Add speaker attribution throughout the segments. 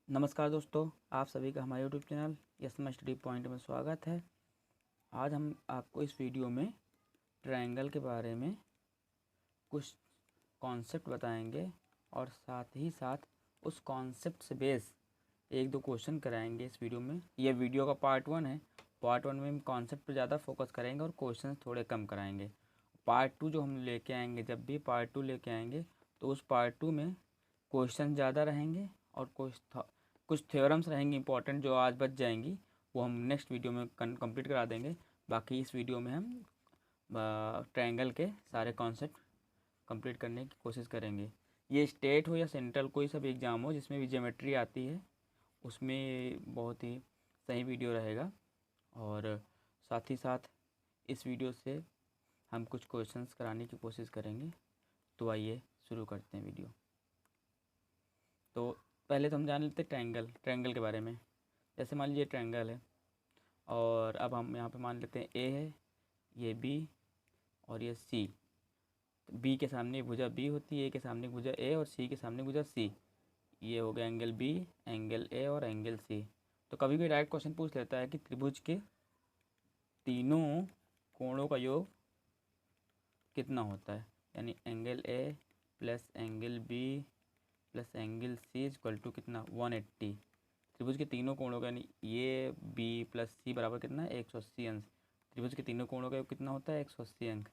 Speaker 1: नमस्कार दोस्तों, आप सभी का हमारे यूट्यूब चैनल यसमा स्टडी पॉइंट में स्वागत है। आज हम आपको इस वीडियो में ट्रायंगल के बारे में कुछ कॉन्सेप्ट बताएंगे और साथ ही साथ उस कॉन्सेप्ट से बेस एक दो क्वेश्चन कराएंगे इस वीडियो में। यह वीडियो का पार्ट 1 है। पार्ट 1 में हम कॉन्सेप्ट पर ज़्यादा फोकस करेंगे और क्वेश्चन थोड़े कम कराएंगे। पार्ट 2 जो हम लेके आएंगे, जब भी पार्ट 2 लेके आएंगे तो उस पार्ट 2 में क्वेश्चन ज़्यादा रहेंगे और कुछ थ्योरम्स रहेंगी इंपॉर्टेंट जो आज बच जाएंगी, वो हम नेक्स्ट वीडियो में कंप्लीट करा देंगे। बाकी इस वीडियो में हम ट्रायंगल के सारे कॉन्सेप्ट कंप्लीट करने की कोशिश करेंगे। ये स्टेट हो या सेंट्रल कोई सा भी एग्ज़ाम हो जिसमें भी ज्योमेट्री आती है, उसमें बहुत ही सही वीडियो रहेगा। और साथ ही साथ इस वीडियो से हम कुछ क्वेश्चंस कराने की कोशिश करेंगे। तो आइए शुरू करते हैं वीडियो। तो पहले तो हम जान लेते हैं ट्रायंगल के बारे में। जैसे मान लीजिए ट्रायंगल है और अब हम यहाँ पे मान लेते हैं ए है, ये बी और ये सी। तो बी के सामने भुजा बी होती है, ए के सामने भुजा ए और सी के सामने भुजा सी। ये हो गया एंगल बी, एंगल ए और एंगल सी। तो कभी भी डायरेक्ट क्वेश्चन पूछ लेता है कि त्रिभुज के तीनों कोणों का योग कितना होता है, यानी angle A plus angle B plus angle C equal to कितना 180। त्रिभुज के तीनों कोणों का, यानी ये बी प्लस सी बराबर कितना है 180 अंश। त्रिभुज के तीनों कोणों का योग कितना होता है 180 अंक।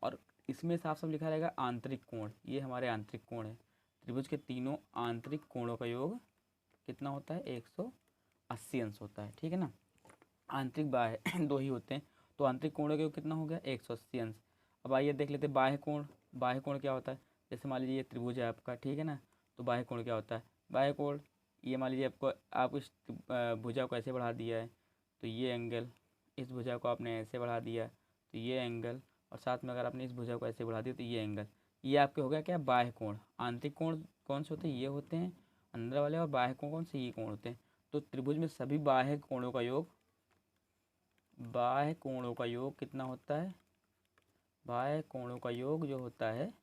Speaker 1: और इसमें साफ साफ लिखा रहेगा आंतरिक कोण, ये हमारे आंतरिक कोण है। त्रिभुज के तीनों आंतरिक कोणों का योग कितना होता है 180 अंश होता है, ठीक है ना। आंतरिक बाह्य दो ही होते हैं, तो आंतरिक कोणों का योग कितना हो गया 180 अंश। अब आइए देख लेते हैं बाह्य कोण। बाह्य कोण क्या होता है, जैसे मान लीजिए ये त्रिभुज है आपका, ठीक है ना। तो बाह्य कोण क्या होता है, बाह्य कोण ये मान लीजिए आप इस भुजा को ऐसे बढ़ा दिया है तो ये एंगल, इस भुजा को आपने ऐसे बढ़ा दिया तो ये एंगल, और साथ में अगर आपने इस भुजा को ऐसे बढ़ा दिया तो ये एंगल, ये आपके हो गया क्या बाह्य कोण। आंतरिक कोण कौन से होते हैं, ये होते हैं अंदर वाले, और बाह्य कोण कौन से, ये कोण होते हैं। तो त्रिभुज में सभी बाह्य कोणों का योग, बाह्य कोणों का योग कितना होता है, बाह्य कोणों का योग जो होता है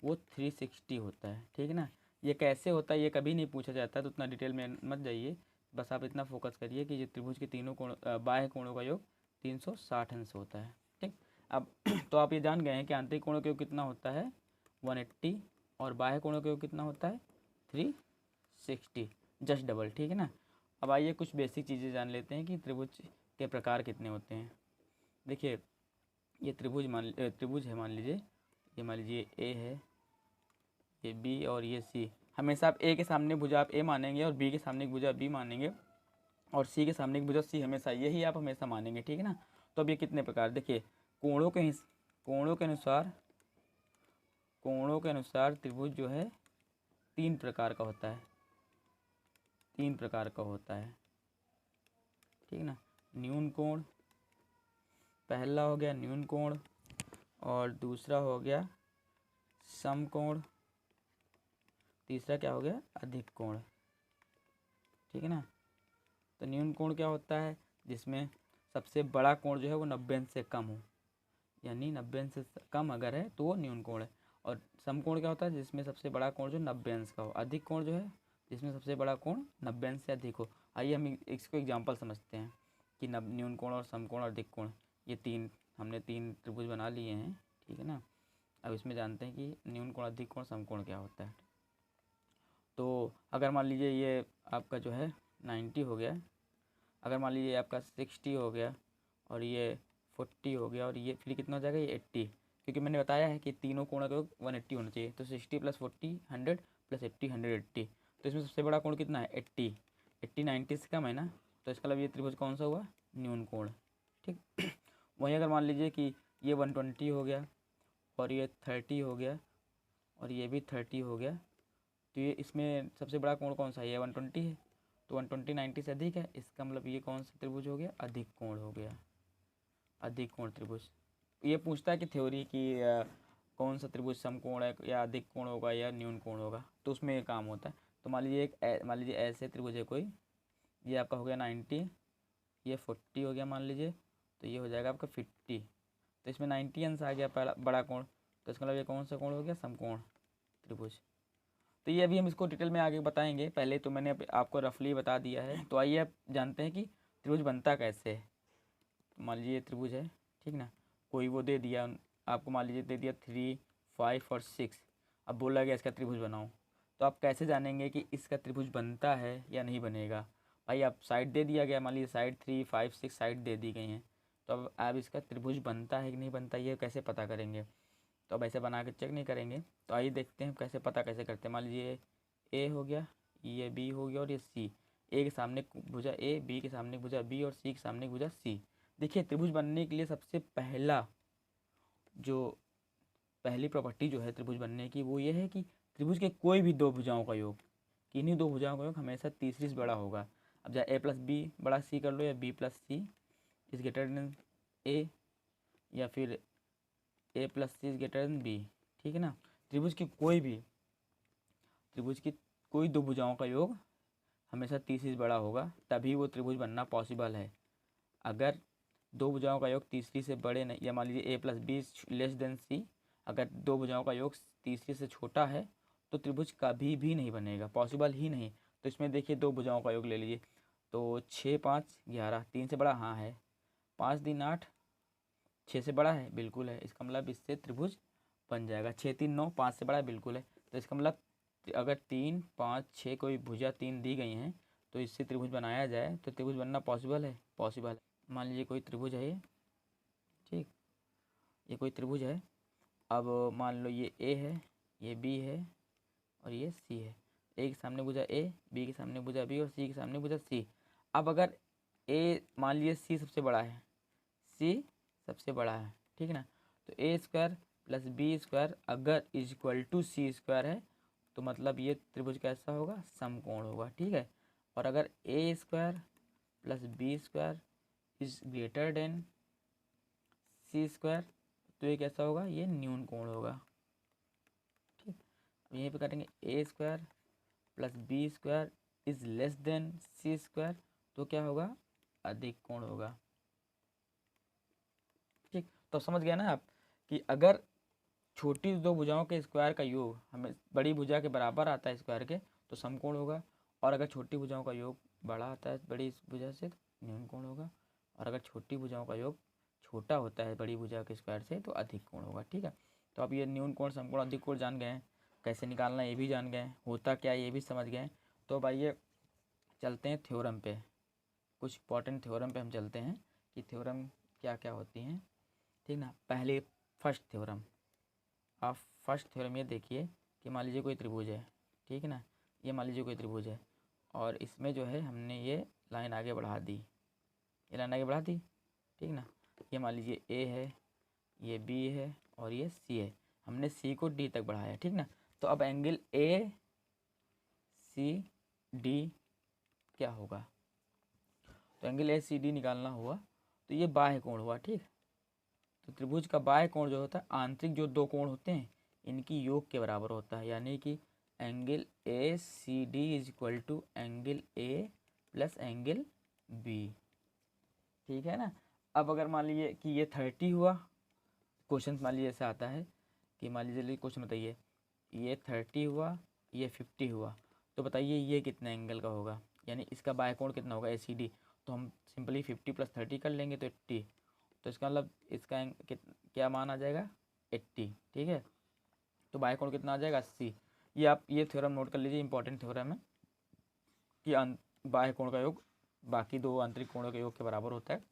Speaker 1: वो 360 होता है, ठीक है ना। ये कैसे होता है ये कभी नहीं पूछा जाता, तो उतना डिटेल में मत जाइए। बस आप इतना फोकस करिए कि ये त्रिभुज के तीनों कोण बाह्य कोणों का योग 360 अंश होता है, ठीक। अब तो आप ये जान गए हैं कि आंतरिक कोणों का योग कितना होता है 180 और बाह्य कोणों का योग कितना होता है 360, जस्ट डबल, ठीक है ना। अब आइए कुछ बेसिक चीज़ें जान लेते हैं कि त्रिभुज के प्रकार कितने होते हैं। देखिए ये त्रिभुज है, मान लीजिए ए है, ये बी और ये सी। हमेशा आप ए के सामने भुजा आप ए मानेंगे और बी के सामने की भुजा बी मानेंगे और सी के सामने की भुजा सी, हमेशा यही आप हमेशा मानेंगे, ठीक है ना। तो अब ये कितने प्रकार, देखिए कोणों के अनुसार त्रिभुज जो है तीन प्रकार का होता है, ठीक है ना। न्यून कोण, पहला हो गया न्यून कोण और दूसरा हो गया समकोण, तीसरा क्या हो गया अधिक कोण, ठीक है ना। तो न्यून कोण क्या होता है, जिसमें सबसे बड़ा कोण जो है वो 90 अंश से कम हो, यानी 90 अंश से कम अगर है तो वो न्यून कोण है। और समकोण क्या होता है, जिसमें सबसे बड़ा कोण जो 90 अंश का हो। अधिक कोण जो है जिसमें सबसे बड़ा कोण 90 अंश से अधिक हो। आइए हम इसको एग्जाम्पल समझते हैं कि न्यून कोण और समकोण और अधिक कोण, ये हमने तीन त्रिभुज बना लिए हैं, ठीक है ना। अब इसमें जानते हैं कि न्यून कोण, अधिक कोण, समकोण क्या होता है। तो अगर मान लीजिए ये आपका जो है 90 हो गया, अगर मान लीजिए आपका 60 हो गया और ये 40 हो गया और ये फिर कितना हो जाएगा ये 80, क्योंकि मैंने बताया है कि तीनों कोण का 180 होना चाहिए। तो 60 प्लस 40 100 प्लस 80 180। तो इसमें सबसे बड़ा कोण कितना है 80, 80 90 से कम है ना, तो इसका मतलब ये त्रिभुज कौन सा हुआ न्यून कोण, ठीक। वहीं अगर मान लीजिए कि ये 120 हो गया और ये 30 हो गया और ये भी 30 हो गया, तो ये इसमें सबसे बड़ा कोण कौन सा है, ये 120 है। तो 120 90 से अधिक है, इसका मतलब ये कौन सा त्रिभुज हो गया अधिक कोण हो गया, अधिक कोण त्रिभुज। ये पूछता है कि थ्योरी की कौन सा त्रिभुज समकोण है या अधिक कोण होगा या न्यून कोण होगा, तो उसमें ये काम होता है। तो मान लीजिए ऐसे त्रिभुज है कोई, ये आपका हो गया 90, ये 40 हो गया मान लीजिए, तो ये हो जाएगा आपका 50। तो इसमें 90 अंश आ गया पहला बड़ा कोण, तो इसका मतलब ये कौन सा कोण हो गया समकोण त्रिभुज। तो ये अभी हम इसको डिटेल में आगे बताएंगे, पहले तो मैंने आपको रफली बता दिया है। तो आइए आप जानते हैं कि त्रिभुज बनता कैसे है। तो मान लीजिए त्रिभुज है, ठीक ना, कोई वो दे दिया आपको, मान लीजिए दे दिया 3, 5 और 6। अब बोला गया इसका त्रिभुज बनाओ, तो आप कैसे जानेंगे कि इसका त्रिभुज बनता है या नहीं बनेगा? भाई आप साइड दे दिया गया, मान लीजिए साइड 3, 5, 6 साइड दे दी गई हैं, तो अब आप इसका त्रिभुज बनता है कि नहीं बनता ये कैसे पता करेंगे? तो अब ऐसे बना के चेक नहीं करेंगे। तो आइए देखते हैं कैसे पता कैसे करते हैं। मान लीजिए ए हो गया, ये बी हो गया और ये सी। ए के सामने भुजा ए, बी के सामने भुजा बी और सी के सामने भुजा सी। देखिए त्रिभुज बनने के लिए सबसे पहली प्रॉपर्टी जो है त्रिभुज बनने की वो ये है कि त्रिभुज के कोई भी दो भुजाओं का योग, किन्हीं दो भुजाओं का योग हमेशा तीसरी से बड़ा होगा। अब चाहे ए प्लस बी बड़ा सी कर लो या B plus C is greater than A, या फिर A plus C is greater than B, ठीक है ना। त्रिभुज की कोई दो भुजाओं का योग हमेशा तीसरी से बड़ा होगा, तभी वो त्रिभुज बनना पॉसिबल है। अगर दो भुजाओं का योग तीसरी से बड़े नहीं, या मान लीजिए ए प्लस बी लेस देन सी, अगर दो भुजाओं का योग तीसरी से छोटा है तो त्रिभुज कभी भी नहीं बनेगा, पॉसिबल ही नहीं। तो इसमें देखिए दो भुजाओं का योग ले लीजिए, तो 6, 5, 11, 3 से बड़ा हाँ है, 5, 3, 8, 6 से बड़ा है बिल्कुल है, इसका मतलब इससे त्रिभुज बन जाएगा। 6, 3, 9, 5 से बड़ा बिल्कुल है, तो इसका मतलब अगर 3, 5, 6 कोई भुजा 3 दी गई हैं तो इससे त्रिभुज बनाया जाए तो त्रिभुज बनना पॉसिबल है, पॉसिबल है। मान लीजिए कोई त्रिभुज है ये, ठीक, ये कोई त्रिभुज है। अब मान लो ये ए है, ये बी है और ये सी है। ए के सामने भुजा ए, बी के सामने भुजा बी और सी के सामने भुजा सी। अब अगर ए मान लीजिए सी सबसे बड़ा है, सी सबसे बड़ा है, ठीक है ना, तो ए स्क्वायर प्लस बी स्क्वायर अगर इक्वल टू सी स्क्वायर है तो मतलब ये त्रिभुज कैसा होगा, समकोण होगा, ठीक है। और अगर A square plus B square is greater than C square तो ये कैसा होगा, ये न्यून कोण होगा, ठीक। अब यहीं पे करेंगे A square plus B square is less than C square तो क्या होगा, अधिक कोण होगा, ठीक। तो समझ गया ना आप कि अगर छोटी दो भुजाओं के स्क्वायर का योग हमें बड़ी भुजा के बराबर आता है स्क्वायर के तो समकोण होगा, और अगर छोटी भुजाओं का योग बड़ा आता है बड़ी भुजा से तो न्यून कोण होगा, और अगर छोटी भुजाओं का योग छोटा होता है बड़ी भुजा के स्क्वायर से तो अधिक कोण होगा, ठीक है। तो अब ये न्यून कोण, समकोण, अधिक कोण जान गए हैं, कैसे निकालना ये भी जान गए हैं, होता क्या ये भी समझ गए हैं। तो अब आइए चलते हैं थ्योरम पे, कुछ इंपॉर्टेंट थ्योरम पे हम चलते हैं कि थ्योरम क्या क्या होती हैं, ठीक ना। पहले फर्स्ट थ्योरम, आप फर्स्ट थ्योरम ये देखिए कि मान लीजिए कोई त्रिभुज है, ठीक है ना, ये मान लीजिए कोई त्रिभुज है और इसमें जो है हमने ये लाइन आगे बढ़ा दी, ये लाइन आगे बढ़ा दी, ठीक ना। ये मान लीजिए ए है, ये बी है और ये सी है, हमने सी को डी तक बढ़ाया, ठीक ना। तो अब एंगल ए सी डी क्या होगा, तो एंगल ए सी डी निकालना हुआ तो ये बाह्य कोण हुआ, ठीक। तो त्रिभुज का बाह्य कोण जो होता है, आंतरिक जो दो कोण होते हैं इनकी योग के बराबर होता है, यानी कि angle A C D is equal to angle A plus angle B, ठीक है ना। अब अगर मान लीजिए कि ये 30 हुआ, क्वेश्चन मान लीजिए ऐसा आता है कि मान लीजिए क्वेश्चन बताइए ये 30 हुआ, ये 50 हुआ, तो बताइए ये कितने एंगल का होगा, यानी इसका बाह्य कोण कितना होगा ए सी डी। तो हम सिंपली 50 + 30 कर लेंगे तो 80, तो इसका मतलब इसका क्या मान आ जाएगा 80, ठीक है। तो बाह्य कोण कितना आ जाएगा 80। ये आप ये थ्योरम नोट कर लीजिए, इंपॉर्टेंट थ्योरम है कि बाह्य कोण का योग बाकी दो आंतरिक कोणों के योग के बराबर होता है,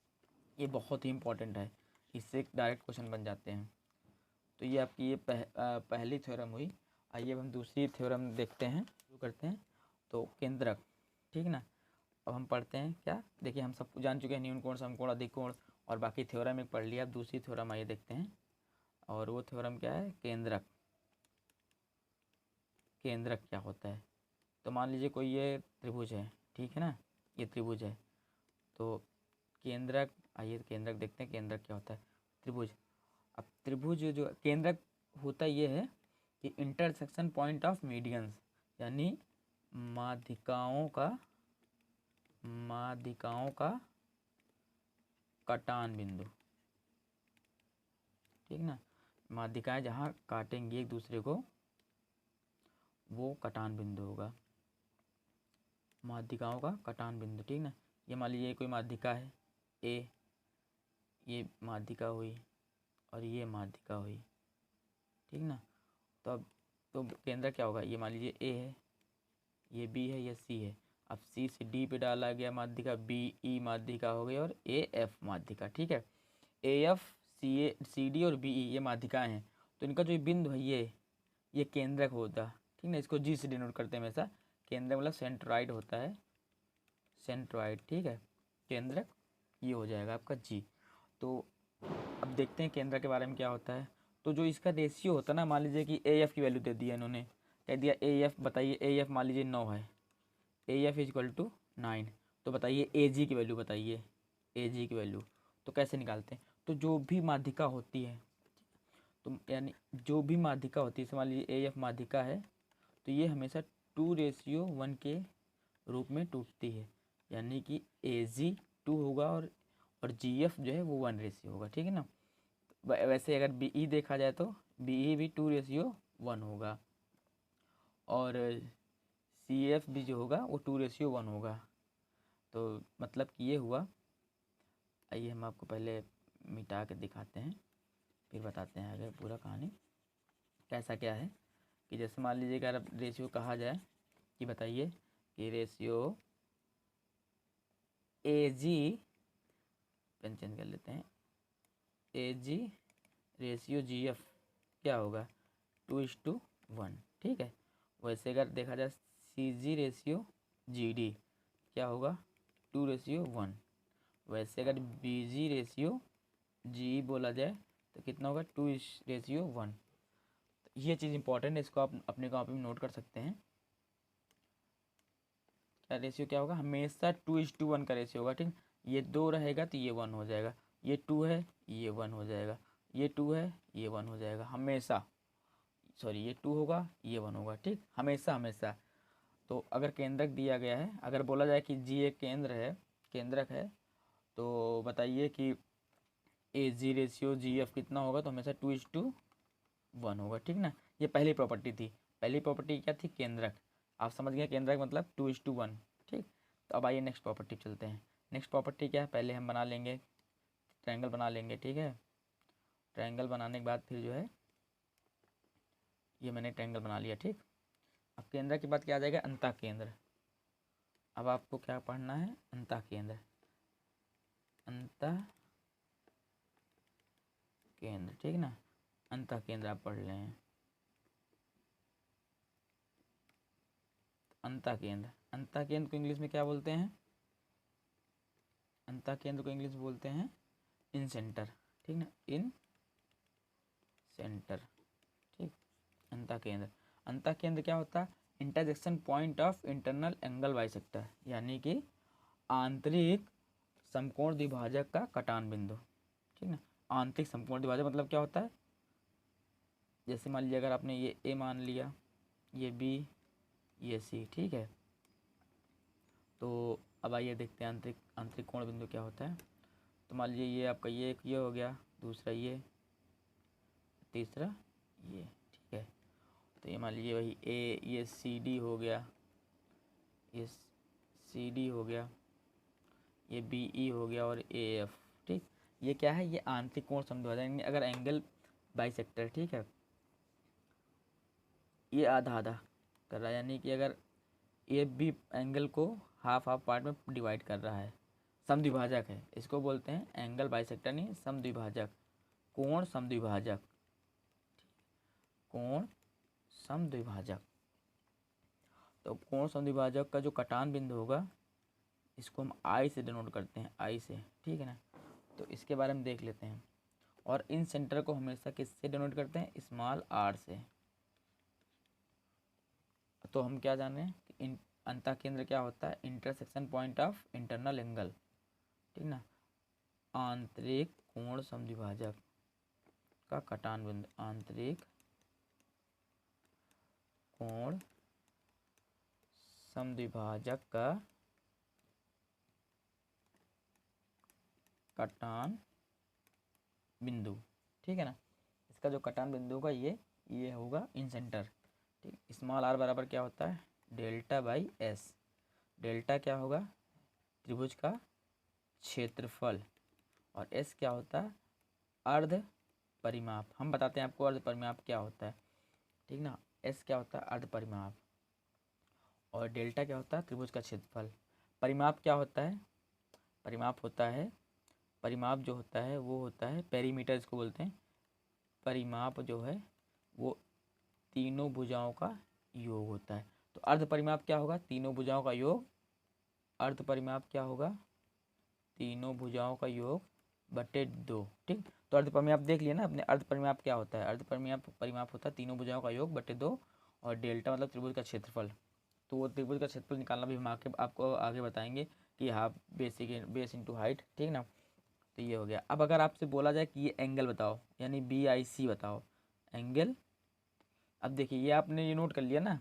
Speaker 1: ये बहुत ही इंपॉर्टेंट है, इससे डायरेक्ट क्वेश्चन बन जाते हैं। तो ये आपकी ये पहली थ्योरम हुई। आइए अब हम दूसरी थ्योरम देखते हैं, शुरू करते हैं। तो केंद्रक, ठीक ना। अब हम पढ़ते हैं क्या, देखिए हम सब जान चुके हैं न्यून कोण, समकोण, अधिक कोण और बाकी थ्योरम एक पढ़ लिया। अब दूसरी थ्योरम आइए देखते हैं, और वो थ्योरम क्या है, केंद्रक। केंद्रक क्या होता है, तो मान लीजिए कोई ये त्रिभुज है, ठीक है ना, ये त्रिभुज है, तो केंद्रक, आइए केंद्रक देखते हैं केंद्रक क्या होता है। त्रिभुज, अब त्रिभुज जो केंद्रक होता ये है कि इंटरसेक्शन पॉइंट ऑफ मीडियंस, यानी माध्यिकाओं का कटान बिंदु, ठीक ना। माध्यिकाएं जहाँ काटेंगी एक दूसरे को वो कटान बिंदु होगा, माध्यिकाओं का कटान बिंदु, ठीक ना। ये मान लीजिए कोई माध्यिका है ए, ये माध्यिका हुई और ये माध्यिका हुई, ठीक ना। तो अब तो केंद्र क्या होगा, ये मान लीजिए ए है, ये बी है, ये सी है। अब सी से डी पे डाला गया माध्यिका, बी ई माध्यिका हो गई और ए एफ माध्यिका, ठीक है। ए एफ सी डी और बी ई ये माध्यिकाएँ हैं, तो इनका जो बिंदु है ये केंद्रक होता, ठीक ना। इसको जी से डिनोट करते हैं हमेशा। केंद्र मतलब सेंट्रॉइड होता है, सेंट्रॉइड, ठीक है। केंद्रक ये हो जाएगा आपका जी। तो अब देखते हैं केंद्र के बारे में क्या होता है। तो जो इसका रेशियो होता है ना, मान लीजिए कि ए एफ की वैल्यू दे दिया इन्होंने, कह दिया ए एफ, बताइए ए एफ मान लीजिए 9 है, A F is equal to 9। तो बताइए ए जी की वैल्यू, बताइए ए जी की वैल्यू। तो कैसे निकालते हैं, तो जो भी माध्यिका होती है, तो यानी जो भी माध्यिका होती है, मान लीजिए ए एफ माध्यिका है, तो ये हमेशा 2:1 के रूप में टूटती है, यानी कि ए जी 2 होगा और जी एफ जो है वो 1 होगा, ठीक है ना। वैसे अगर बी ई देखा जाए तो बी ई भी 2:1 होगा और सी एफ भी जो होगा वो 2:1 होगा। तो मतलब कि ये हुआ। आइए हम आपको पहले मिटा के दिखाते हैं, फिर बताते हैं आगे पूरा कहानी कैसा क्या है। कि जैसे मान लीजिए अगर रेशियो कहा जाए कि बताइए कि ratio A ji, pen change कर लेते हैं, ए जी रेशियो जी एफ क्या होगा 2:1, ठीक है। वैसे अगर देखा जाए सी जी रेशियो जी डी क्या होगा 2:1। वैसे अगर बी जी रेशियो जी बोला जाए तो कितना होगा 2:1। ये चीज़ इंपॉर्टेंट है, इसको आप अपने कॉपी में नोट कर सकते हैं। क्या रेशियो क्या होगा, हमेशा 2:1 का रेशियो होगा, ठीक। ये 2 रहेगा तो ये 1 हो जाएगा, ये 2 है ये 1 हो जाएगा, ये 2 है ये 1 हो जाएगा हमेशा। सॉरी, ये 2 होगा ये 1 होगा, ठीक, हमेशा हमेशा। तो अगर केंद्रक दिया गया है, अगर बोला जाए कि जी एक केंद्र है, केंद्रक है, तो बताइए कि ए जी रेशियो जी एफ कितना होगा, तो हमेशा 2:1 होगा, ठीक ना। ये पहली प्रॉपर्टी थी। पहली प्रॉपर्टी क्या थी, केंद्रक। आप समझ गए केंद्रक मतलब 2:1, ठीक। तो अब आइए नेक्स्ट प्रॉपर्टी चलते हैं। नेक्स्ट प्रॉपर्टी क्या है, पहले हम बना लेंगे ट्रायंगल बना लेंगे, ठीक है। ट्रायंगल बनाने के बाद फिर जो है ये मैंने ट्रायंगल बना लिया, ठीक। अब केंद्र के बाद क्या आ जाएगा, अंतः केंद्र। अब आपको क्या पढ़ना है, अंतः केंद्र, अंतः केंद्र, ठीक ना। अंतः केंद्र आप पढ़ रहे हैं, अंतः केंद्र। अंतः केंद्र को इंग्लिश में क्या बोलते हैं, अंतः केंद्र को इंग्लिश में बोलते हैं इन सेंटर, ठीक ना, इन सेंटर, ठीक। अंतः केंद्र, अंतः केंद्र क्या होता है, intersection point of internal angle bisector, यानी कि आंतरिक समकोण द्विभाजक का कटान बिंदु, ठीक ना। आंतरिक समकोण द्विभाजक मतलब क्या होता है, जैसे मान लीजिए अगर आपने ये ए मान लिया, ये बी, ये सी, ठीक है। तो अब आइए देखते हैं आंतरिक आंतरिक कोण बिंदु क्या होता है। तो मान लीजिए ये आपका ये हो गया, दूसरा ये, तीसरा ये, ठीक है। तो ये मान लीजिए वही ए, ये सी डी हो गया, ये सी डी हो गया, ये बी ई हो गया और ए एफ, ठीक। ये क्या है, ये आंतरिक कोण समद्विभाजक, अगर एंगल बाइसेक्टर, ठीक है, ये आधा आधा कर रहा है, यानी कि अगर ये भी एंगल को हाफ हाफ पार्ट में डिवाइड कर रहा है, समद्विभाजक है, इसको बोलते हैं एंगल बाइसेक्टर, नहीं समद्विभाजक, कोण समद्विभाजक, कोण समद्विभाजक। तो कोण समद्विभाजक का जो कटान बिंदु होगा इसको हम आई से डिनोट करते हैं, आई से, ठीक है ना। तो इसके बारे में देख लेते हैं। और इन सेंटर को हमेशा किससे डिनोट करते हैं, स्मॉल आर से। तो हम क्या जान रहे हैं कि अंतः केंद्र क्या होता है, intersection point of internal angle, ठीक ना, आंतरिक कोण समद्विभाजक का कटान बिंदु, आंतरिक कोण समद्विभाजक का कटान बिंदु, ठीक है ना। इसका जो कटान बिंदु होगा ये होगा इन सेंटर, ठीक, स्मॉल आर बराबर क्या होता है, डेल्टा बाई एस। डेल्टा क्या होगा, त्रिभुज का क्षेत्रफल, और एस क्या होता है, अर्ध परिमाप। हम बताते हैं आपको अर्ध परिमाप क्या होता है, ठीक ना। एस क्या होता है, अर्ध परिमाप, और डेल्टा क्या होता है, त्रिभुज का क्षेत्रफल। परिमाप क्या होता है, परिमाप होता है, परिमाप जो होता है वो होता है पेरीमीटर, इसको बोलते हैं। परिमाप जो है वो तीनों भुजाओं का योग होता है। तो अर्ध परिमाप क्या होगा, तीनों भुजाओं का योग। अर्ध परिमाप क्या होगा, तीनों भुजाओं का योग बटे 2। ठीक, तो अर्ध परिमाप देख लिया ना अपने। अर्ध परिमाप क्या होता है, अर्ध परिमाप होता है तीनों भुजाओं का योग बटे 2, और डेल्टा मतलब त्रिभुज का क्षेत्रफल। तो वो त्रिभुज का क्षेत्रफल निकालना भी हम आपको आगे बताएंगे कि हाफ बेस इंटू हाइट, ठीक ना। तो ये हो गया। अब अगर आपसे बोला जाए कि ये एंगल बताओ, यानी BIC बताओ, एंगल। अब देखिए ये आपने ये नोट कर लिया ना,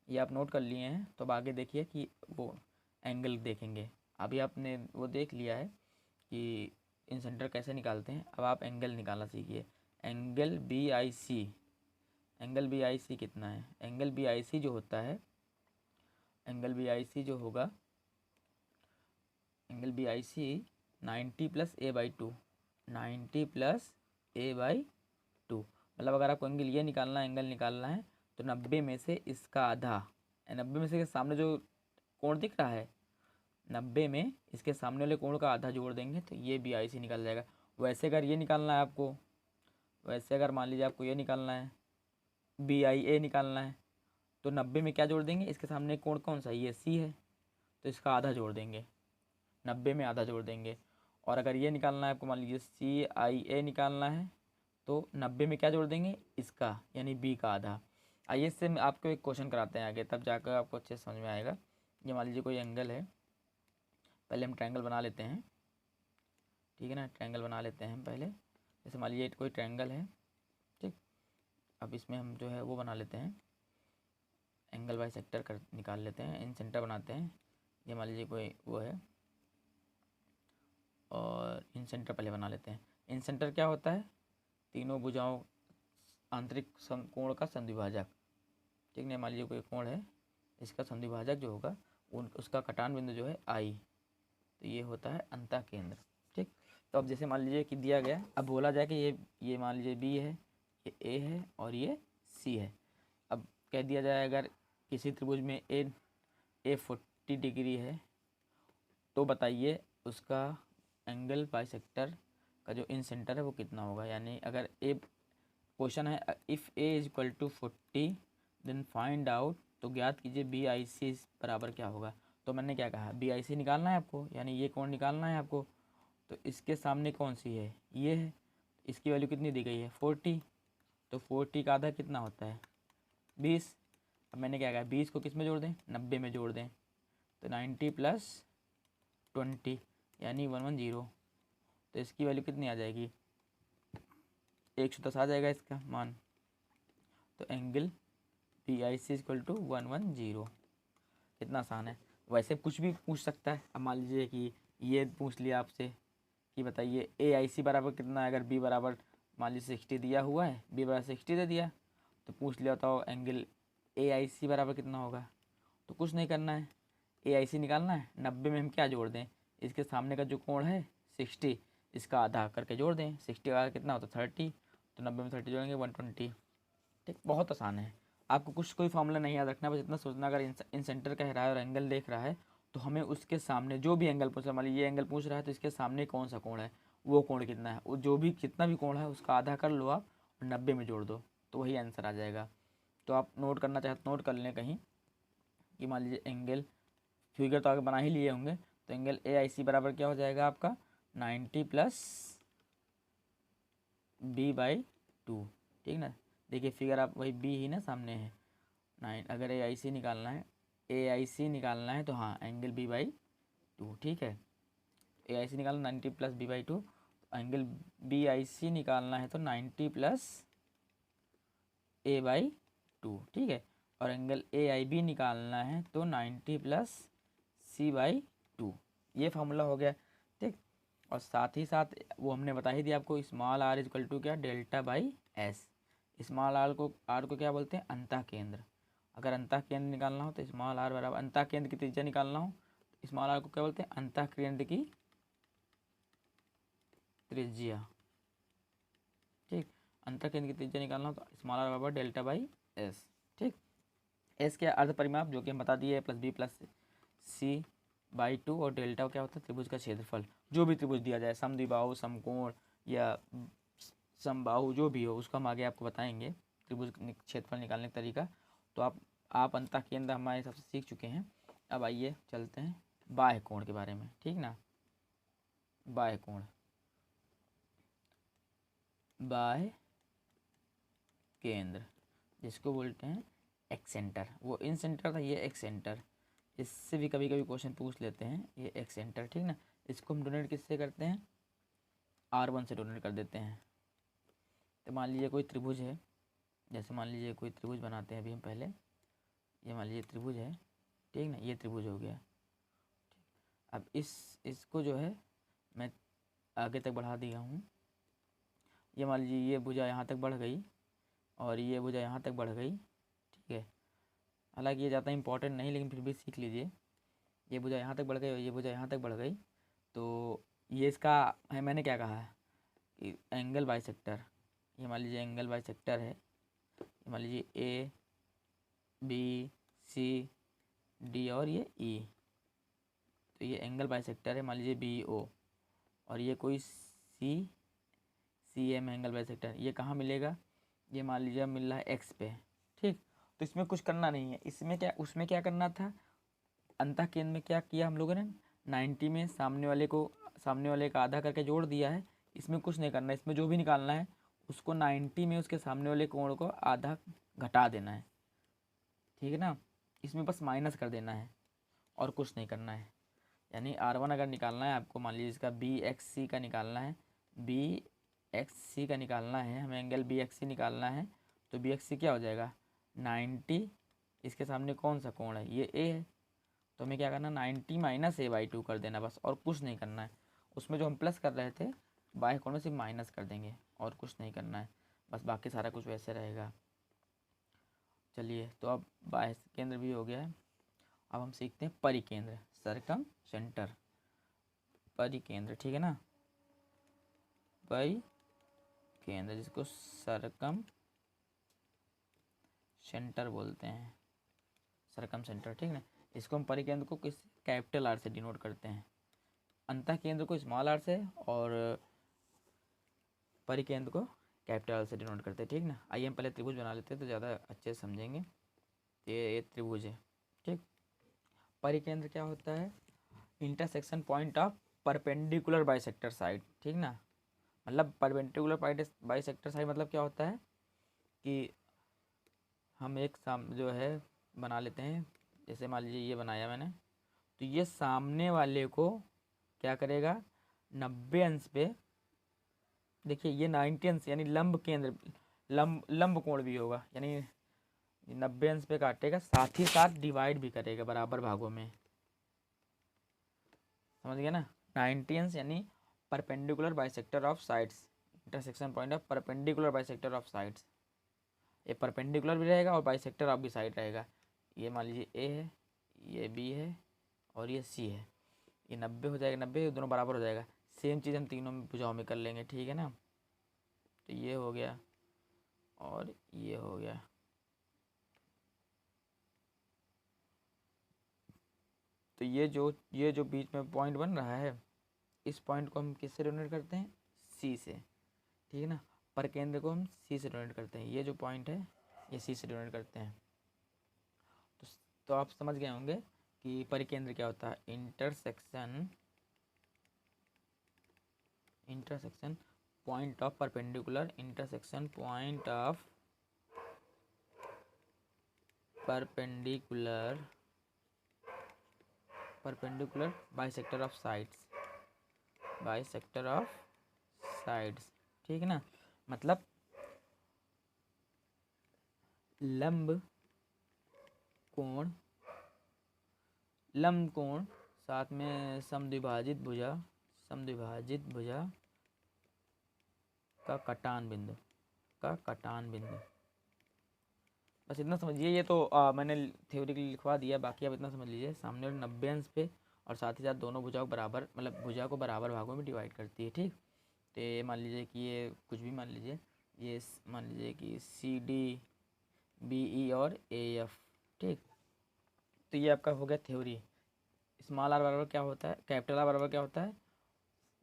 Speaker 1: ये आप नोट कर लिए हैं, तो अब आगे देखिए कि वो एंगल देखेंगे। अभी आपने वो देख लिया है कि इन सेंटर कैसे निकालते हैं, अब आप एंगल निकालना सीखिए। एंगल BIC, एंगल BIC कितना है, एंगल BIC जो होता है, एंगल BIC जो होगा, एंगल BIC 90 + a/2, 90 + a/2। मतलब अगर आपको एंगल ये निकालना है, एंगल निकालना है, तो 90 में से इसका आधा, 90 में से सामने जो कोण दिख रहा है, 90 में इसके सामने वाले कोण का आधा जोड़ देंगे तो ये BIC निकल जाएगा। वैसे अगर ये निकालना है आपको, वैसे अगर मान लीजिए आपको ये निकालना है, BIA निकालना है, तो 90 में क्या जोड़ देंगे, इसके सामने कोण कौन सा है, ये C है, तो इसका आधा जोड़ देंगे, 90 में आधा जोड़ देंगे। और अगर ये निकालना है आपको, मान लीजिए CIA निकालना है, तो 90 में क्या जोड़ देंगे, इसका यानी B का आधा। आइए इससे आपको एक क्वेश्चन कराते हैं आगे, तब जाकर आपको अच्छे से समझ में आएगा। ये मान लीजिए कोई एंगल है, पहले हम ट्रायंगल बना लेते हैं, ठीक है ना। ट्रायंगल बना लेते हैं पहले, जैसे मान लीजिए कोई ट्रायंगल है, ठीक। अब इसमें हम जो है वो बना लेते हैं, एंगल बाई सेक्टर कर निकाल लेते हैं, इन सेंटर बनाते हैं। ये मान लीजिए कोई वो है, और इन सेंटर पहले बना लेते हैं। इन सेंटर क्या होता है, तीनों भुजाओं आंतरिक कोण का संद्विभाजक, ठीक है। मान लीजिए कोई कोण है, इसका संद्विभाजक जो होगा उसका कटान बिंदु जो है I, तो ये होता है अंतः केंद्र, ठीक। तो अब जैसे मान लीजिए कि दिया गया, अब बोला जाए कि ये मान लीजिए B है, ये A है, और ये C है। अब कह दिया जाए अगर किसी त्रिभुज में A 40 डिग्री है, तो बताइए उसका एंगल बाइसेक्टर का जो इन सेंटर है वो कितना होगा। यानी अगर ए क्वेश्चन है, if A = 40 then find out, तो ज्ञात कीजिए BIC बराबर क्या होगा। तो मैंने क्या कहा, BIC निकालना है आपको, यानी ये कोण निकालना है आपको। तो इसके सामने कौन सी है, ये है, इसकी वैल्यू कितनी दी गई है, 40। तो 40 का आधा कितना होता है, 20। अब मैंने क्या कहा, 20 को किस में जोड़ दें, 90 में जोड़ दें, तो 90 + 20 यानी 110। तो इसकी वैल्यू कितनी आ जाएगी, 110 आ जाएगा इसका मान। तो एंगल BIC = 110। कितना आसान है। वैसे कुछ भी पूछ सकता है। अब मान लीजिए कि ये पूछ लिया आपसे कि बताइए AIC बराबर कितना है। अगर B बराबर मान लीजिए 60 दिया हुआ है, B बराबर 60 दे दिया, तो पूछ लिया बताओ एंगल AIC बराबर कितना होगा। तो कुछ नहीं करना है, AIC निकालना है, 90 में हम क्या जोड़ दें, इसके सामने का जो कोण है 60, इसका आधा करके जोड़ दें। 60 का कितना होता है 30, तो 90 में 30 जोड़ेंगे 120। ठीक, बहुत आसान है। आपको कुछ कोई फॉर्मूला नहीं याद रखना, बस इतना सोचना, अगर इन सेंटर कह रहा है और एंगल देख रहा है, तो हमें उसके सामने जो भी एंगल पूछ रहा है, मान लीजिए ये एंगल पूछ रहा है, तो इसके सामने कौन सा कोण है, वो कोण कितना है, वो जो भी कितना भी कोण है उसका आधा कर लो आप और 90 में जोड़ दो, तो वही आंसर आ जाएगा। तो आप नोट करना चाहे तो नोट कर लें कहीं कि मान लीजिए एंगल, फिगर तो आगे बना ही लिए होंगे, तो एंगल AIC बराबर क्या हो जाएगा आपका 90 + B/2। ठीक ना, देखिए फिगर आप वही B ही ना सामने है 9। अगर AIC निकालना है, AIC निकालना है तो हाँ एंगल B/2, ठीक है। AIC निकालना 90 + B/2, एंगल BIC निकालना है तो 90 + A/2, ठीक है। और एंगल AIB निकालना है तो 90 + C/2। ये फार्मूला हो गया, ठीक। और साथ ही साथ वो हमने बता ही दिया आपको, स्मॉल r = क्या, delta by S. Small R को क्या बोलते हैं, अंतः केंद्र। अगर अंतः केंद्र निकालना हो तो स्मॉल आर बराबर, अंतः केंद्र की त्रिज्या निकालना हो तो स्मॉल आर को क्या बोलते हैं, अंतः केंद्र की त्रिज्या। ठीक, अंतः केंद्र की त्रिज्या निकालना हो तो स्मॉल आर बराबर डेल्टा बाई एस। ठीक, एस के अर्ध परिमाप जो कि हम बता दिए plus B plus C by 2, और डेल्टा क्या होता है, त्रिभुज का क्षेत्रफल। जो भी त्रिभुज दिया जाए, समद्विबाहु, समकोण या समबाहु, जो भी हो उसको हम आगे आपको बताएंगे त्रिभुज क्षेत्रफल निकालने का तरीका। तो आप अंतः केंद्र हमारे हिसाब से सीख चुके हैं। अब आइए चलते हैं बाह्य कोण के बारे में। ठीक ना, बाह्य कोण, बाह्य केंद्र जिसको बोलते हैं एक्सेंटर। वो इन सेंटर था, ये एक्सेंटर। इससे भी कभी कभी क्वेश्चन पूछ लेते हैं, ये एक्सेंटर। ठीक ना, इसको हम डोनेट किससे करते हैं, R1 से डोनेट कर देते हैं। तो मान लीजिए कोई त्रिभुज है, जैसे मान लीजिए कोई त्रिभुज बनाते हैं अभी हम पहले। ये मान लीजिए त्रिभुज है, ठीक ना, ये त्रिभुज हो गया। अब इसको जो है मैं आगे तक बढ़ा दिया हूँ। ये मान लीजिए ये भुजा यहाँ तक बढ़ गई और ये भुजा यहाँ तक बढ़ गई। ठीक है, हालांकि ये ज़्यादा इंपॉर्टेंट नहीं, लेकिन फिर भी सीख लीजिए। ये भुजा यहाँ तक बढ़ गई और ये भुजा यहाँ तक बढ़ गई। तो ये इसका है, मैंने क्या कहा है कि एंगल बाइसेक्टर। ये मान लीजिए एंगल बाइसेक्टर है। ये मान लीजिए ए बी सी डी और ये ई, तो ये एंगल बाइसेक्टर है। मान लीजिए बी ओ, और ये कोई सी एम एंगल बाइसेक्टर। ये कहाँ मिलेगा, ये मान लीजिए मिल रहा है एक्स पे। ठीक, तो इसमें कुछ करना नहीं है। इसमें क्या, उसमें क्या करना था, अंतः केंद्र में क्या किया हम लोगों ने, 90 में सामने वाले का आधा करके जोड़ दिया है। इसमें कुछ नहीं करना है, इसमें जो भी निकालना है उसको 90 में उसके सामने वाले कोण को आधा घटा देना है। ठीक है ना, इसमें बस माइनस कर देना है और कुछ नहीं करना है। यानी R1 अगर निकालना है आपको, मान लीजिए इसका BXC का निकालना है, BXC का निकालना है हमें, एंगल BXC निकालना है। तो BXC क्या हो जाएगा, 90, इसके सामने कौन सा कोण है, ये A है। तो हमें क्या करना, 90 माइनस A/2 कर देना बस, और कुछ नहीं करना है। उसमें जो हम प्लस कर रहे थे बाह्य कोण में सिर्फ माइनस कर देंगे और कुछ नहीं करना है, बस बाकी सारा कुछ वैसे रहेगा। चलिए, तो अब बाह्य केंद्र भी हो गया है। अब हम सीखते हैं परिकेंद्र, सरकम सेंटर, परिकेंद्र। ठीक है ना, परिकेंद्र जिसको सरकम सेंटर बोलते हैं, सरकम सेंटर। ठीक ना, इसको हम परिकेंद्र को किस कैपिटल आर से डिनोट करते हैं, अंतः केंद्र को स्मॉल आर से और परिकेंद्र को कैपिटल आर से डिनोट करते हैं। ठीक ना, आइए हम पहले त्रिभुज बना लेते हैं तो ज़्यादा अच्छे से समझेंगे। ये त्रिभुज है। ठीक, परिकेंद्र क्या होता है, intersection point of perpendicular bisector side. ठीक ना, मतलब परपेंडिकुलर बाइसेक्टर साइड मतलब क्या होता है कि हम एक जो है बना लेते हैं। जैसे मान लीजिए ये बनाया मैंने, तो ये सामने वाले को क्या करेगा, 90 अंश पे, देखिए ये 90 अंश यानी लंब केंद्र, लंब कोण भी होगा, यानी 90 अंश पे काटेगा, साथ ही साथ डिवाइड भी करेगा बराबर भागों में। समझ गया ना, 90 अंश यानी perpendicular bisector of sides, intersection point of perpendicular bisector of sides. ये परपेंडिकुलर भी रहेगा और बाइसेक्टर ऑफ भी साइड रहेगा। ये मान लीजिए ए है, ये बी है और ये सी है। ये 90 हो जाएगा, 90 दोनों बराबर हो जाएगा। सेम चीज़ हम तीनों भुजाओं में कर लेंगे। ठीक है ना, तो ये हो गया और ये हो गया। तो ये जो बीच में पॉइंट बन रहा है, इस पॉइंट को हम किससे डोनेट करते हैं, सी से। ठीक है ना, पर केंद्र को हम सी से डोनेट करते हैं। ये जो पॉइंट है ये सी से डोनेट करते हैं। तो आप समझ गए होंगे कि परिकेंद्र क्या होता है, intersection point of perpendicular, intersection point of perpendicular bisector of sides, bisector of sides. ठीक है ना, मतलब लंब कोण साथ में समद्विभाजित भुजा का कटान बिंदु, का कटान बिंदु। बस इतना समझिए, ये तो मैंने थ्योरेटिकली लिखवा दिया, बाकी आप इतना समझ लीजिए सामने वाले 90 अंश पे और साथ ही साथ दोनों भुजाओं को बराबर, मतलब भुजा को बराबर भागों में डिवाइड करती है। ठीक, तो ये मान लीजिए कि ये कुछ भी मान लीजिए, ये मान लीजिए कि CD BE और AF। ठीक, तो ये आपका हो गया थ्योरी। स्मॉल आर बराबर क्या होता है, कैपिटल आर बराबर क्या होता है,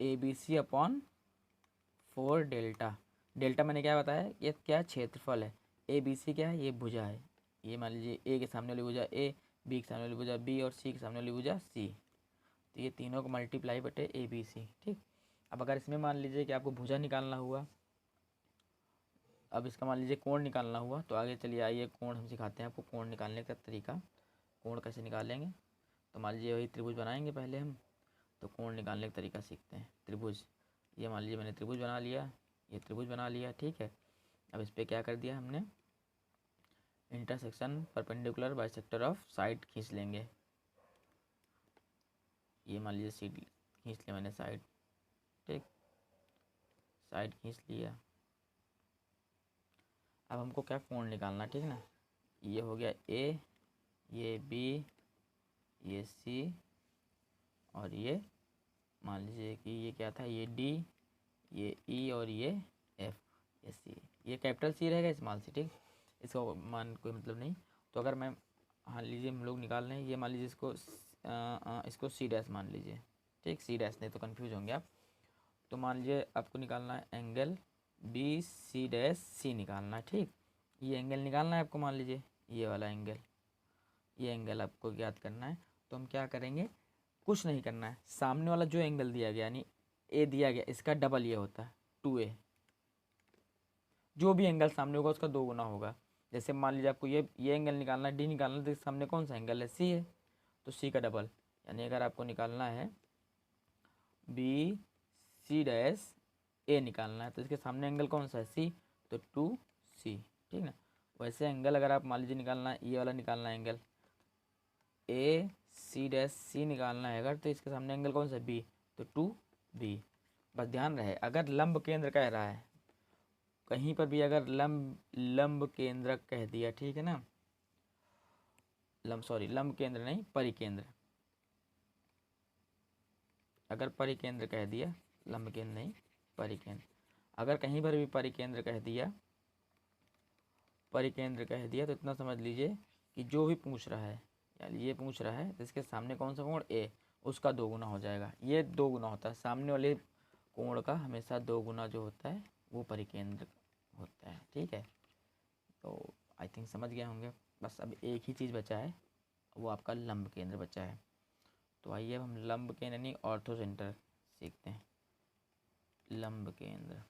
Speaker 1: ABC/4 डेल्टा। डेल्टा मैंने क्या बताया, ये क्या क्षेत्रफल है, ABC क्या है, ये भुजा है। ये मान लीजिए A के सामने वाली भुजा A, B के सामने वाली भुजा B और C के सामने वाली भुजा C। तो ये तीनों को मल्टीप्लाई बटे ABC। ठीक, अब अगर इसमें मान लीजिए कि आपको भुजा निकालना हुआ, अब इसका मान लीजिए कोण निकालना हुआ, तो आगे चलिए आइए कोण हम सिखाते हैं आपको, कोण निकालने का तरीका, कोण कैसे निकालेंगे। तो मान लीजिए वही त्रिभुज बनाएंगे पहले हम, तो कोण निकालने का तरीका सीखते हैं। त्रिभुज, ये मान लीजिए मैंने त्रिभुज बना लिया, ये त्रिभुज बना लिया। ठीक है, अब इस पर क्या कर दिया हमने, intersection perpendicular bisector of side खींच लेंगे। ये मान लीजिए CD खींच लिया मैंने साइड। ठीक, साइड खींच लिया। अब हमको क्या कोण निकालना, ठीक ना। ये हो गया A, ये B, ये C और ये मान लीजिए कि ये क्या था, ये D, ये E और ये F, ये C। ये कैपिटल C रहेगा, स्मॉल C। ठीक, इसको मान कोई मतलब नहीं। तो अगर मैं, हाँ लीजिए हम लोग निकाल रहे हैं, ये मान लीजिए इसको C' मान लीजिए। ठीक, C' नहीं तो कंफ्यूज होंगे आप। तो मान लीजिए आपको निकालना है एंगल BC' निकालना है। ठीक, ये एंगल निकालना है आपको, मान लीजिए ये वाला एंगल, ये एंगल आपको ज्ञात करना है। तो हम क्या करेंगे, कुछ नहीं करना है, सामने वाला जो एंगल दिया गया यानी A दिया गया, इसका डबल ये होता है 2A। जो भी एंगल सामने होगा उसका 2 गुना होगा। जैसे मान लीजिए आपको ये एंगल निकालना है, D निकालना है, तो सामने कौन सा एंगल है, C है, तो C का डबल। यानी अगर आपको निकालना है BC' निकालना है, तो इसके सामने एंगल कौन सा है, C, तो 2C। ठीक ना। वैसे एंगल अगर आप मान लीजिए निकालना है, ये वाला निकालना है एंगल AC' निकालना है अगर, तो इसके सामने एंगल कौन सा है, B, तो 2B। बस ध्यान रहे, अगर लंब केंद्र कह रहा है कहीं पर भी, अगर लंब केंद्रक कह दिया, ठीक है ना, लंब केंद्र नहीं, परिकेंद्र। अगर परिकेंद्र कह दिया, लंब केंद्र नहीं परिकेंद्र, अगर कहीं पर भी परिकेंद्र कह दिया, परिकेंद्र कह दिया, तो इतना समझ लीजिए कि जो भी पूछ रहा है, यानी ये पूछ रहा है तो इसके सामने कौन सा कोण A, उसका 2 गुना हो जाएगा। ये 2 गुना होता है, सामने वाले कोण का हमेशा 2 गुना जो होता है वो परिकेंद्र होता है। ठीक है, तो आई थिंक समझ गए होंगे। बस अब एक ही चीज़ बचा है, वो आपका लंब केंद्र बचा है। तो आइए अब हम लंब केंद्र यानी ऑर्थो सेंटर सीखते हैं। लंब केंद्र,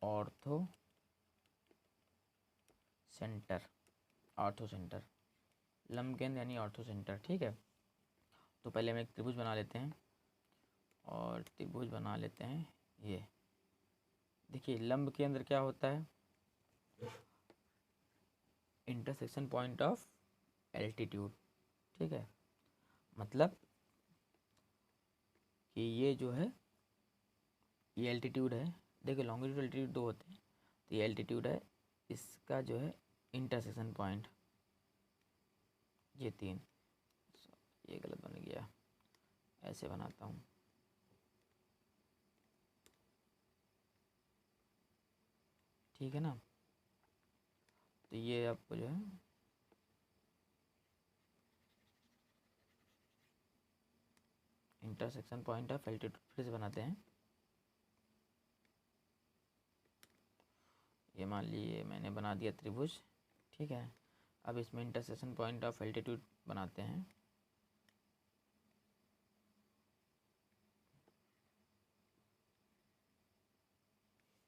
Speaker 1: ऑर्थो सेंटर, ऑर्थो सेंटर, लंब केंद्र यानी ऑर्थो सेंटर। ठीक है, तो पहले हम एक त्रिभुज बना लेते हैं, और त्रिभुज बना लेते हैं ये। देखिए लंब केंद्र क्या होता है, इंटरसेक्शन पॉइंट ऑफ एल्टीट्यूड। ठीक है, मतलब कि ये जो है, ये एल्टीट्यूड है। देखिए लॉन्गिट्यूड एल्टीट्यूड 2 होते हैं, तो ये एल्टीट्यूड है, इसका जो है इंटरसेक्शन पॉइंट, ये 3। ये गलत बन गया, ऐसे बनाता हूँ। ठीक है ना, तो ये आपको जो है इंटरसेक्शन पॉइंट ऑफ एल्टीट्यूड, फिर से बनाते हैं। ये मान लीजिए मैंने बना दिया त्रिभुज। ठीक है, अब इसमें इंटरसेक्शन पॉइंट ऑफ एल्टीट्यूड बनाते हैं।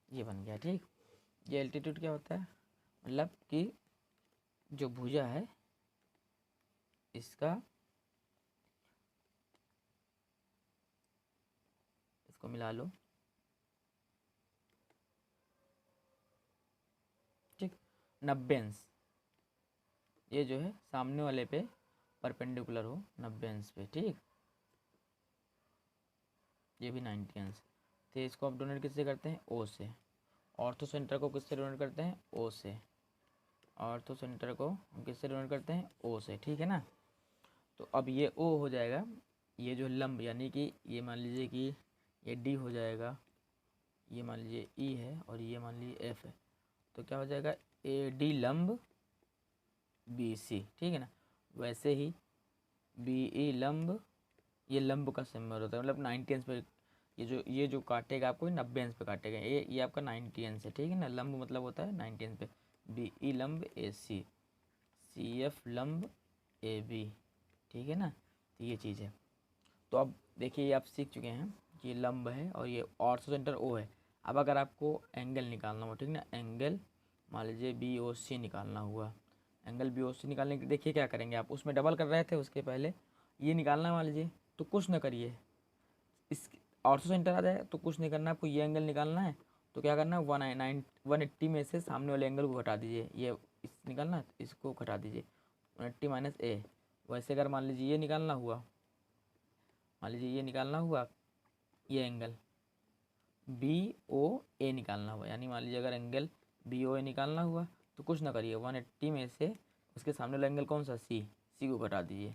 Speaker 1: ये बन गया। ठीक, ये एल्टीट्यूड क्या होता है, मतलब कि जो भुजा है इसका, इसको मिला लो। ठीक, 90 अंश, ये जो है सामने वाले पे परपेंडिकुलर हो 90 अंश पे। ठीक, ये भी 90 अंश। तो इसको आप डोनेट किससे करते हैं, O से। ऑर्थो सेंटर को किससे डिनोट करते हैं? ओ से। ऑर्थो सेंटर को हम किससे डिनोट करते हैं? ओ से, ठीक है ना। तो अब ये ओ हो जाएगा, ये जो लंब यानी कि ये मान लीजिए कि ये डी हो जाएगा, ये मान लीजिए ई है और ये मान लीजिए एफ है, तो क्या हो जाएगा? ए डी लंब बी सी, ठीक है ना। वैसे ही बी ई लंब, ये लंब का सिंबल होता है, मतलब 90 अंश पे ये जो काटेगा आपको 90 अंश पे काटेगा, ये आपका 90 अंश है, ठीक है ना। लंब मतलब होता है 90 अंश पे। बी ई लंब ए सी, सी एफ लंब ए बी, ठीक है ना। तो ये चीज़ है। तो अब देखिए, ये आप सीख चुके हैं कि ये लंब है और ये ऑर्थो सेंटर ओ है। अब अगर आपको एंगल निकालना हो, ठीक ना, एंगल मान लीजिए बी ओ सी निकालना हुआ, एंगल बी ओ सी निकालने के देखिए क्या करेंगे आप, उसमें डबल कर रहे थे उसके पहले, ये निकालना मान लीजिए, तो कुछ ना करिए, इस ऑर्थो सेंटर आ जाए तो कुछ नहीं करना, आपको ये एंगल निकालना है, तो क्या करना है 180 में से सामने वाले एंगल को घटा दीजिए, ये इस निकालना है इसको घटा दीजिए 180 माइनस ए। वैसे अगर मान लीजिए ये निकालना हुआ, मान लीजिए ये निकालना हुआ, ये एंगल बी ओ ए निकालना हुआ, यानी मान लीजिए अगर एंगल बी ओ ए निकालना हुआ तो कुछ ना करिए, 180 में से उसके सामने वाला एंगल कौन सा? सी को घटा दीजिए।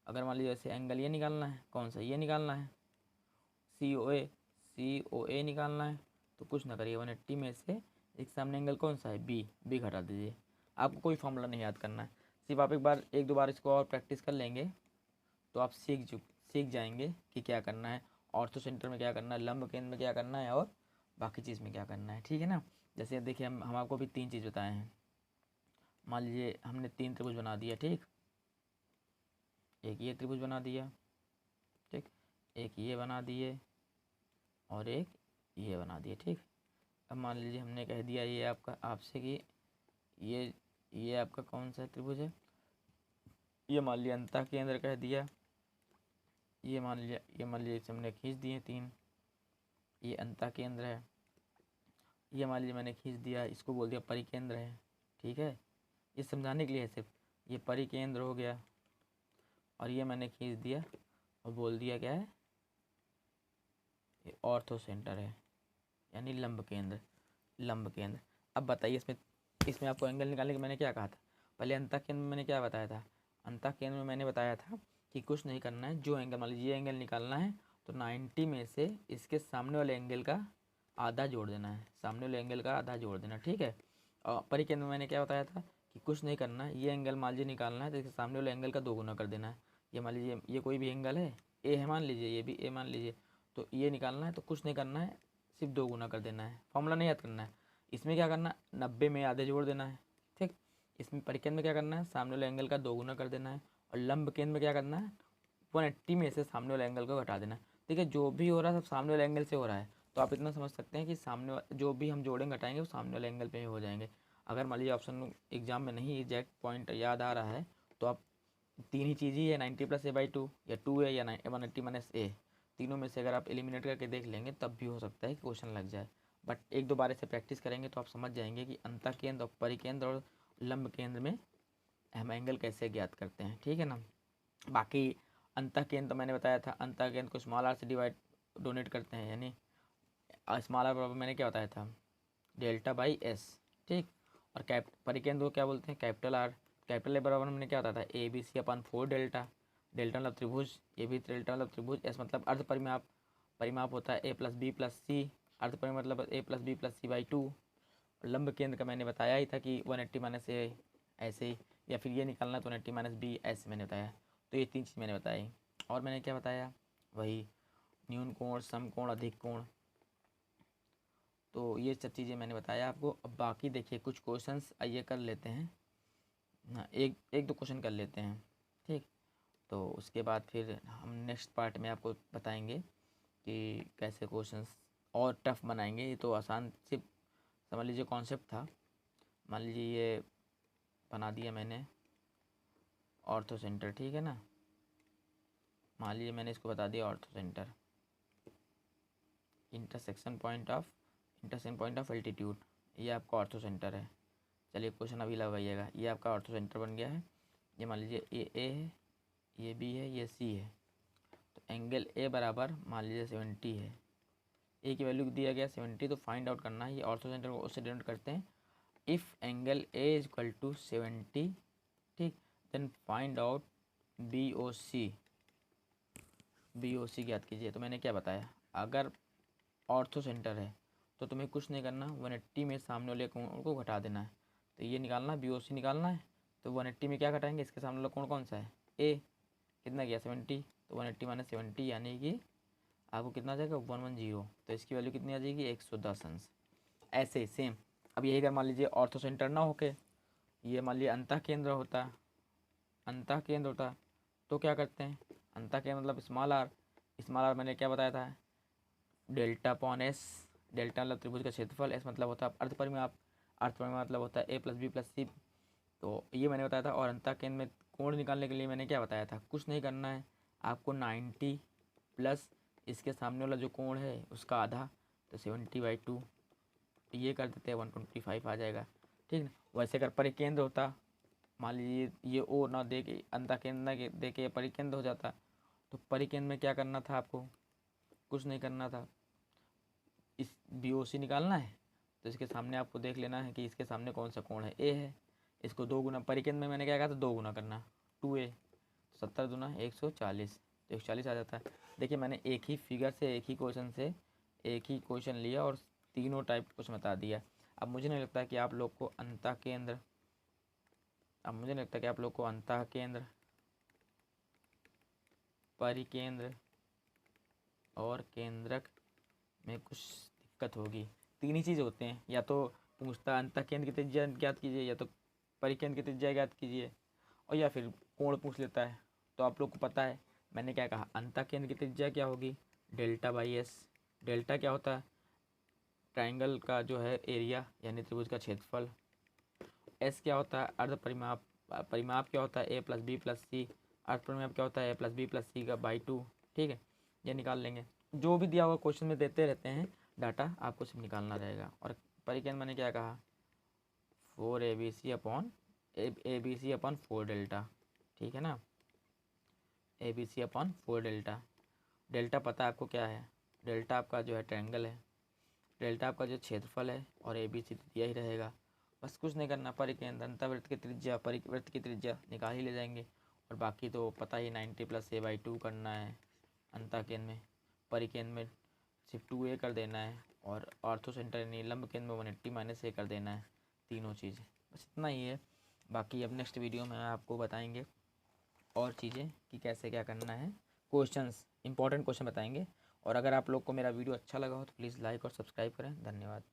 Speaker 1: अगर मान लीजिए ऐसे एंगल ये निकालना है, कौन सा? ये निकालना है, सी ओ ए निकालना है, तो कुछ ना करिए 180 में से एक सामने एंगल कौन सा है? बी घटा दीजिए। आपको कोई फॉर्मूला नहीं याद करना है, सिर्फ आप एक दो बार इसको और प्रैक्टिस कर लेंगे तो आप सीख जाएंगे कि क्या करना है, ऑर्थो सेंटर में क्या करना है, लंब केंद्र में क्या करना है और बाकी चीज़ में क्या करना है, ठीक है ना। जैसे देखिए हम आपको अभी 3 चीज़ बताए हैं। मान लीजिए हमने 3 त्रिभुज बना दिया, ठीक, एक ये त्रिभुज बना दिया, ठीक, एक ये बना दिए और एक ये बना दिए, ठीक। अब मान लीजिए हमने कह दिया ये आपका आपसे कि ये आपका कौन सा त्रिभुज है, ये मान लिया अंतः केंद्र कह दिया, ये मान लीजिए इसे हमने खींच दिए 3, ये अंतः केंद्र है, ये मान लीजिए मैंने खींच दिया, इसको बोल दिया परिकेंद्र है, ठीक है। ये समझाने के लिए है सिर्फ, ये परिकेंद्र हो गया और ये मैंने खींच दिया और बोल दिया क्या है? ये ऑर्थो सेंटर है, यानी लंब केंद्र। अब बताइए इसमें आपको एंगल निकालने के मैंने क्या कहा था? पहले अंतः केंद्र में मैंने क्या बताया था? अंतः केंद्र में मैंने बताया था कि कुछ नहीं करना है, जो एंगल मान लीजिए ये एंगल निकालना है तो 90 में से इसके सामने वाले एंगल का आधा जोड़ देना है, सामने वाले एंगल का आधा जोड़ देना, ठीक है। और परिकेंद्र में मैंने क्या बताया था कि कुछ नहीं करना है, ये एंगल मान लीजिए निकालना है तो इसके सामने वाले एंगल का 2 गुना कर देना है। ये मान लीजिए ये कोई भी एंगल है, ए है मान लीजिए, ये भी ए मान लीजिए, तो ये निकालना है तो कुछ नहीं करना है, सिर्फ 2 गुना कर देना है, फॉर्मूला नहीं याद करना है। इसमें क्या करना, 90 में आधे जोड़ देना है, ठीक। इसमें परिकेंद्र में क्या करना है, सामने वाले एंगल का 2 गुना कर देना है। और लंब केंद्र में क्या करना है, 180 में से सामने वाले एंगल को घटा देना है। ठीक है, जो भी हो रहा है सब सामने वाले एंगल से हो रहा है, तो आप इतना समझ सकते हैं कि जो भी हम जोड़ेंगे घटाएंगे वो सामने वाले एंगल पे ही हो जाएंगे। अगर मान लीजिए ऑप्शन एग्जाम में नहीं एग्जैक्ट पॉइंट याद आ रहा है तो आप 3 ही चीज़ ही है, 90 प्लस A/2 या 2 है या 180 माइनस ए, तीनों में से अगर आप एलिमिनेट करके देख लेंगे तब भी हो सकता है कि क्वेश्चन लग जाए। बट एक दो बार ऐसे प्रैक्टिस करेंगे तो आप समझ जाएंगे कि अंतः केंद्र और परिकेंद्र और लंब केंद्र में हम एंगल कैसे ज्ञात करते हैं, ठीक है ना। बाकी अंतः केंद्र तो मैंने बताया था, अंतः केंद्र को स्मॉल आर से डोनेट करते हैं, यानी स्मॉल आर बराबर मैंने क्या बताया था, डेल्टा बाई एस, ठीक। और परिकेंद्र को क्या बोलते हैं, कैपिटल आर। कैपिटल ए बराबर हमने क्या बताया था, ABC/4 डेल्टा। डेल्टा मतलब त्रिभुज, ये भी डेल्टा मतलब त्रिभुज, एस मतलब अर्ध परिमाप होता है A+B+C, अर्ध परिमाप मतलब A+B+C/2। लंब केंद्र का मैंने बताया ही था कि 180 माइनस ए, ऐसे ही, या फिर ये निकालना तो 180 माइनस बी, ऐसे मैंने बताया। तो ये 3 चीज़ मैंने बताई। और मैंने क्या बताया, वही न्यून कोण, समकोण, अधिक कोण, तो ये सब चीज़ें मैंने बताया आपको। अब बाकी देखिए कुछ क्वेश्चंस आइए कर लेते हैं ना, एक दो क्वेश्चन कर लेते हैं, ठीक। तो उसके बाद फिर हम नेक्स्ट पार्ट में आपको बताएंगे कि कैसे क्वेश्चंस और टफ बनाएंगे। ये तो आसान सिर्फ समझ लीजिए कॉन्सेप्ट था। मान लीजिए ये बना दिया मैंने ऑर्थो सेंटर, ठीक है ना, मान लीजिए मैंने इसको बता दिया ortho centre, intersection point of altitude, ये आपका ऑर्थो सेंटर है। चलिए क्वेश्चन अभी लगाइएगा, ये आपका ऑर्थो सेंटर बन गया है। ये मान लीजिए ये ए है, ये बी है, ये सी है, तो एंगल ए बराबर मान लीजिए 70 है, ए की वैल्यू दिया गया 70, तो फाइंड आउट करना है। ये ऑर्थो सेंटर को उससे डिनोट करते हैं, if angle A is equal to 70, ठीक, then find out B O C ज्ञात कीजिए। तो मैंने क्या बताया, अगर ऑर्थो सेंटर है तो तुम्हें कुछ नहीं करना, 180 में सामने वाले कोण को घटा देना है। तो ये निकालना है, BOC निकालना है। तो 180 में क्या घटाएंगे, इसके सामने वाला कोण कौन सा है, ए, कितना गया 70, तो 180 माइनस 70 यानी कि आपको कितना आ जाएगा 110। तो इसकी वैल्यू कितनी आ जाएगी 110 अंश। ऐसे सेम अब यही अगर मान लीजिए ऑर्थो सेंटर ना होके ये मान लीजिए अंतः केंद्र होता, तो क्या करते हैं, अंतः केंद्र मतलब स्मॉल आर मैंने क्या बताया था, डेल्टा अपॉन एस। डेल्टा मतलब त्रिभुज का क्षेत्रफल, एस मतलब होता है अर्धपरिमाप, मतलब होता है A+B+C। तो ये मैंने बताया था। और अंतः केंद्र में कोण निकालने के लिए मैंने क्या बताया था, कुछ नहीं करना है आपको, 90 प्लस इसके सामने वाला जो कोण है उसका आधा, तो 70/2, ये कर देते हैं 125 आ जाएगा, ठीक ना। वैसे अगर परिकेंद्र होता, मान लीजिए ये ओ ना दे के अंतः केंद्र ना दे के परिकेंद्र हो जाता, तो परिकेंद्र में क्या करना था आपको, कुछ नहीं करना था, इस BOC निकालना है। तो इसके सामने आपको देख लेना है कि इसके सामने कौन सा कोण है, ए है। इसको 2 गुना, परिकेंद्र में मैंने क्या कहा था 2 गुना करना, 2a, 70 दूना 140, तो 140 आ जाता है। देखिए मैंने एक ही फिगर से एक ही क्वेश्चन लिया और तीनों टाइप कुछ बता दिया। अब मुझे नहीं लगता कि आप लोग को अंतः केंद्र, परिकेंद्र और केंद्रक में कुछ दिक्कत होगी। तीन ही चीज़ होते हैं, या तो पूछता अंतः केंद्र की त्रिज्या ज्ञात कीजिए, या तो परिकेंद्र की त्रिज्या ज्ञात कीजिए, और या फिर कोण पूछ लेता है। तो आप लोग को पता है मैंने क्या कहा, अंतः केंद्र की त्रिज्या क्या होगी, डेल्टा/S। डेल्टा क्या होता है, ट्राइंगल का जो है एरिया यानी त्रिभुज का क्षेत्रफल। एस क्या होता है, अर्धपरिमाप। परिमाप क्या होता है A+B+C। अर्धपरिमाप क्या होता है A+B+C का बाई 2, ठीक है। ये निकाल लेंगे, जो भी दिया हुआ क्वेश्चन में देते रहते हैं डाटा, आपको सिर्फ निकालना रहेगा। और परिकेंद्र मैंने क्या कहा, 4 4 डेल्टा, ठीक है ना, ABC/4 डेल्टा। डेल्टा पता है आपको क्या है, डेल्टा आपका जो है ट्रायंगल है, डेल्टा आपका जो क्षेत्रफल है, और ABC दिया ही रहेगा। बस कुछ नहीं करना, परिकेंद्र अंतःवृत्त की त्रिज्या, परिवृत्त की त्रिज्या निकाल ही ले जाएंगे। और बाकी तो पता ही 90 + a/2 करना है अंतः केंद्र में, परिकेंद्र में सिर्फ 2a कर देना है, और ऑर्थो सेंटर यानी लंब केंद्र में 180 माइनस a कर देना है। तीनों चीज़ बस इतना ही है। बाकी अब नेक्स्ट वीडियो में आपको बताएंगे और चीज़ें कि कैसे क्या करना है, क्वेश्चंस, इंपॉर्टेंट क्वेश्चन बताएंगे। और अगर आप लोग को मेरा वीडियो अच्छा लगा हो तो प्लीज़ लाइक और सब्सक्राइब करें। धन्यवाद।